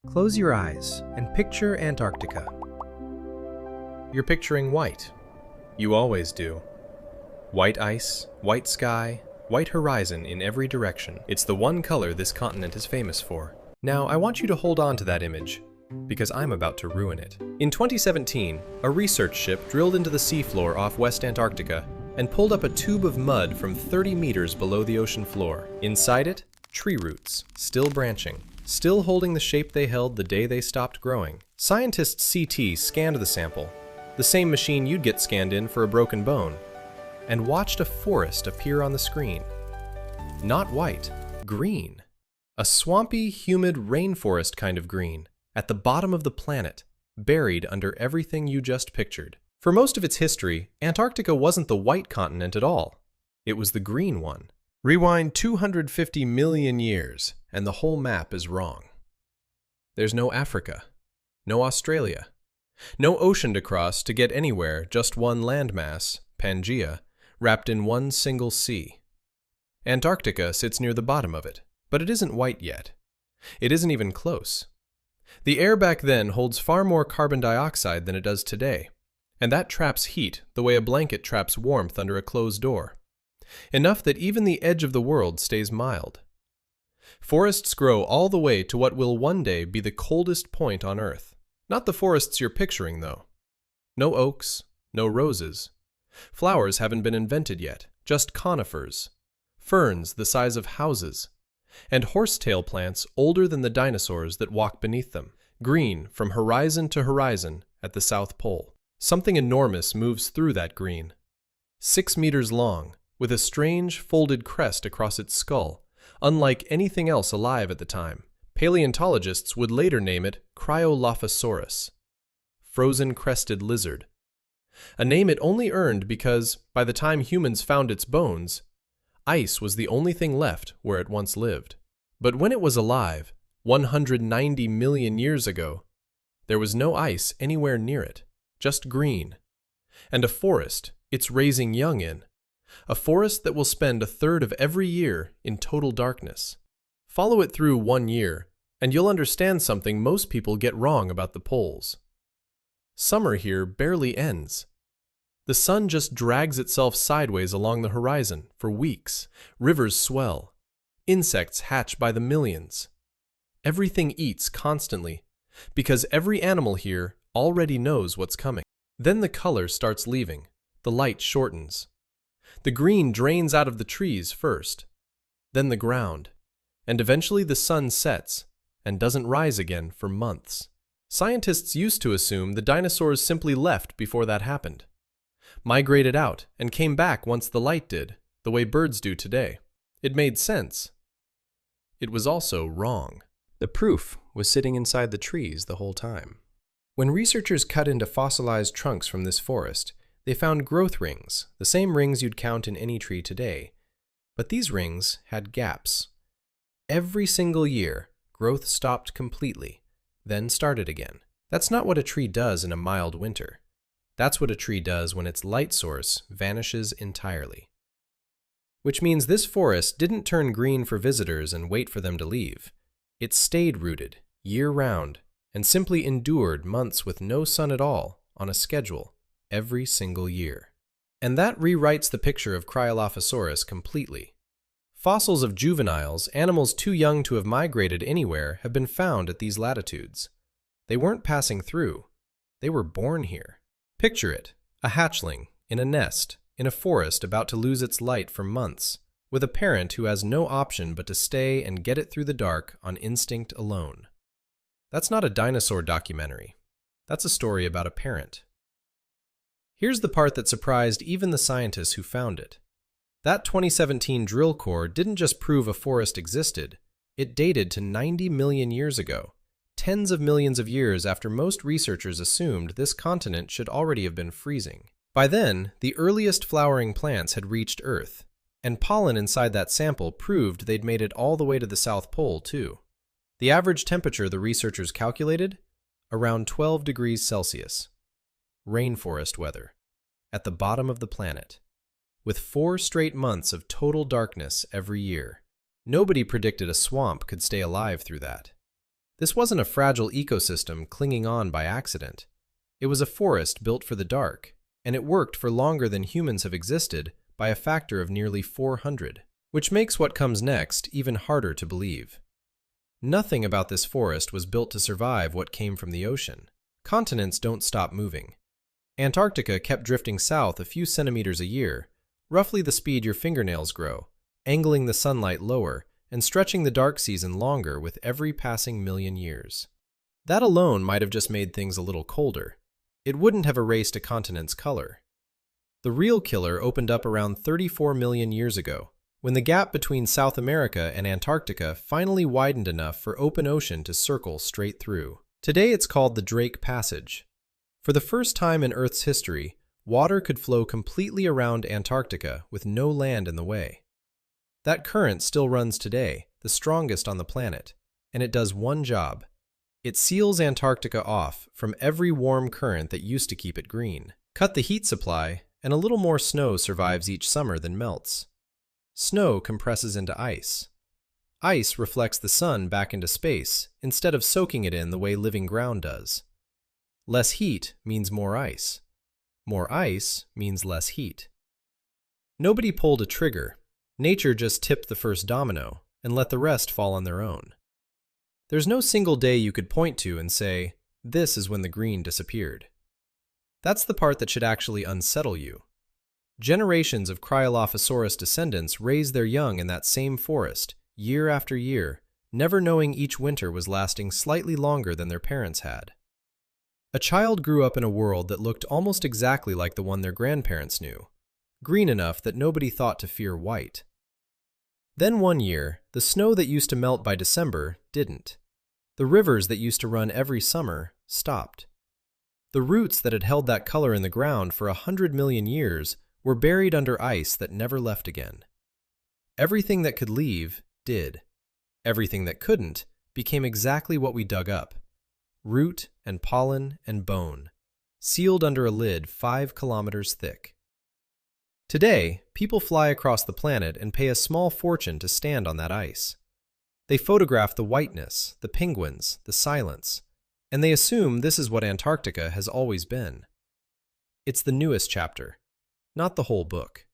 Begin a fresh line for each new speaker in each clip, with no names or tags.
Close your eyes and picture Antarctica. You're picturing white. You always do. White ice, white sky, white horizon in every direction. It's the one color this continent is famous for. Now, I want you to hold on to that image, because I'm about to ruin it. In 2017, a research ship drilled into the seafloor off West Antarctica and pulled up a tube of mud from 30 meters below the ocean floor. Inside it, tree roots, still branching, still holding the shape they held the day they stopped growing. Scientists CT scanned the sample, the same machine you'd get scanned in for a broken bone, and watched a forest appear on the screen. Not white, green. A swampy, humid rainforest kind of green, at the bottom of the planet, buried under everything you just pictured. For most of its history, Antarctica wasn't the white continent at all. It was the green one. Rewind 250 million years, and the whole map is wrong. There's no Africa, no Australia, no ocean to cross to get anywhere, just one landmass, Pangaea, wrapped in one single sea. Antarctica sits near the bottom of it, but it isn't white yet. It isn't even close. The air back then holds far more carbon dioxide than it does today, and that traps heat the way a blanket traps warmth under a closed door. Enough that even the edge of the world stays mild. Forests grow all the way to what will one day be the coldest point on Earth. Not the forests you're picturing, though. No oaks, no roses. Flowers haven't been invented yet, just conifers, ferns the size of houses, and horsetail plants older than the dinosaurs that walk beneath them, green from horizon to horizon at the South Pole. Something enormous moves through that green. 6 meters long, with a strange folded crest across its skull, unlike anything else alive at the time. Paleontologists would later name it Cryolophosaurus, frozen crested lizard. A name it only earned because, by the time humans found its bones, ice was the only thing left where it once lived. But when it was alive, 190 million years ago, there was no ice anywhere near it, just green. And a forest it's raising young in. A forest that will spend a third of every year in total darkness. Follow it through 1 year, and you'll understand something most people get wrong about the poles. Summer here barely ends. The sun just drags itself sideways along the horizon for weeks. Rivers swell. Insects hatch by the millions. Everything eats constantly, because every animal here already knows what's coming. Then the color starts leaving. The light shortens. The green drains out of the trees first, then the ground, and eventually the sun sets and doesn't rise again for months. Scientists used to assume the dinosaurs simply left before that happened, migrated out and came back once the light did, the way birds do today. It made sense. It was also wrong. The proof was sitting inside the trees the whole time. When researchers cut into fossilized trunks from this forest, they found growth rings, the same rings you'd count in any tree today. But these rings had gaps. Every single year, growth stopped completely, then started again. That's not what a tree does in a mild winter. That's what a tree does when its light source vanishes entirely. Which means this forest didn't turn green for visitors and wait for them to leave. It stayed rooted, year-round, and simply endured months with no sun at all on a schedule every single year. And that rewrites the picture of Cryolophosaurus completely. Fossils of juveniles, animals too young to have migrated anywhere, have been found at these latitudes. They weren't passing through. They were born here. Picture it, a hatchling, in a nest, in a forest about to lose its light for months, with a parent who has no option but to stay and get it through the dark on instinct alone. That's not a dinosaur documentary. That's a story about a parent. Here's the part that surprised even the scientists who found it. That 2017 drill core didn't just prove a forest existed, it dated to 90 million years ago, tens of millions of years after most researchers assumed this continent should already have been freezing. By then, the earliest flowering plants had reached Earth, and pollen inside that sample proved they'd made it all the way to the South Pole, too. The average temperature the researchers calculated? Around 12 degrees Celsius. Rainforest weather, at the bottom of the planet, with 4 straight months of total darkness every year. Nobody predicted a swamp could stay alive through that. This wasn't a fragile ecosystem clinging on by accident. It was a forest built for the dark, and it worked for longer than humans have existed by a factor of nearly 400, which makes what comes next even harder to believe. Nothing about this forest was built to survive what came from the ocean. Continents don't stop moving. Antarctica kept drifting south a few centimeters a year, roughly the speed your fingernails grow, angling the sunlight lower and stretching the dark season longer with every passing million years. That alone might have just made things a little colder. It wouldn't have erased a continent's color. The real killer opened up around 34 million years ago, when the gap between South America and Antarctica finally widened enough for open ocean to circle straight through. Today it's called the Drake Passage. For the first time in Earth's history, water could flow completely around Antarctica with no land in the way. That current still runs today, the strongest on the planet, and it does one job. It seals Antarctica off from every warm current that used to keep it green. Cut the heat supply, and a little more snow survives each summer than melts. Snow compresses into ice. Ice reflects the sun back into space instead of soaking it in the way living ground does. Less heat means more ice. More ice means less heat. Nobody pulled a trigger. Nature just tipped the first domino and let the rest fall on their own. There's no single day you could point to and say, this is when the green disappeared. That's the part that should actually unsettle you. Generations of Cryolophosaurus descendants raised their young in that same forest, year after year, never knowing each winter was lasting slightly longer than their parents had. A child grew up in a world that looked almost exactly like the one their grandparents knew, green enough that nobody thought to fear white. Then one year, the snow that used to melt by December didn't. The rivers that used to run every summer stopped. The roots that had held that color in the ground for 100 million years were buried under ice that never left again. Everything that could leave did. Everything that couldn't became exactly what we dug up: root and pollen and bone, sealed under a lid 5 kilometers thick. Today, people fly across the planet and pay a small fortune to stand on that ice. They photograph the whiteness, the penguins, the silence, and they assume this is what Antarctica has always been. It's the newest chapter, not the whole book.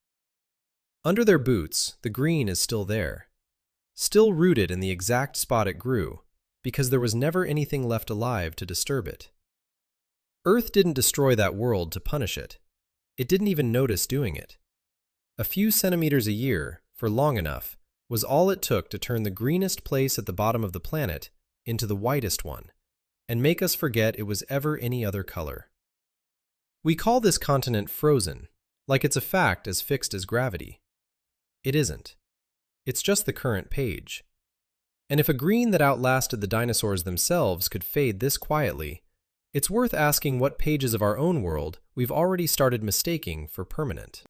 Under their boots, the green is still there, still rooted in the exact spot it grew, because there was never anything left alive to disturb it. Earth didn't destroy that world to punish it. It didn't even notice doing it. A few centimeters a year, for long enough, was all it took to turn the greenest place at the bottom of the planet into the whitest one, and make us forget it was ever any other color. We call this continent frozen, like it's a fact as fixed as gravity. It isn't. It's just the current page. And if a green that outlasted the dinosaurs themselves could fade this quietly, it's worth asking what pages of our own world we've already started mistaking for permanent.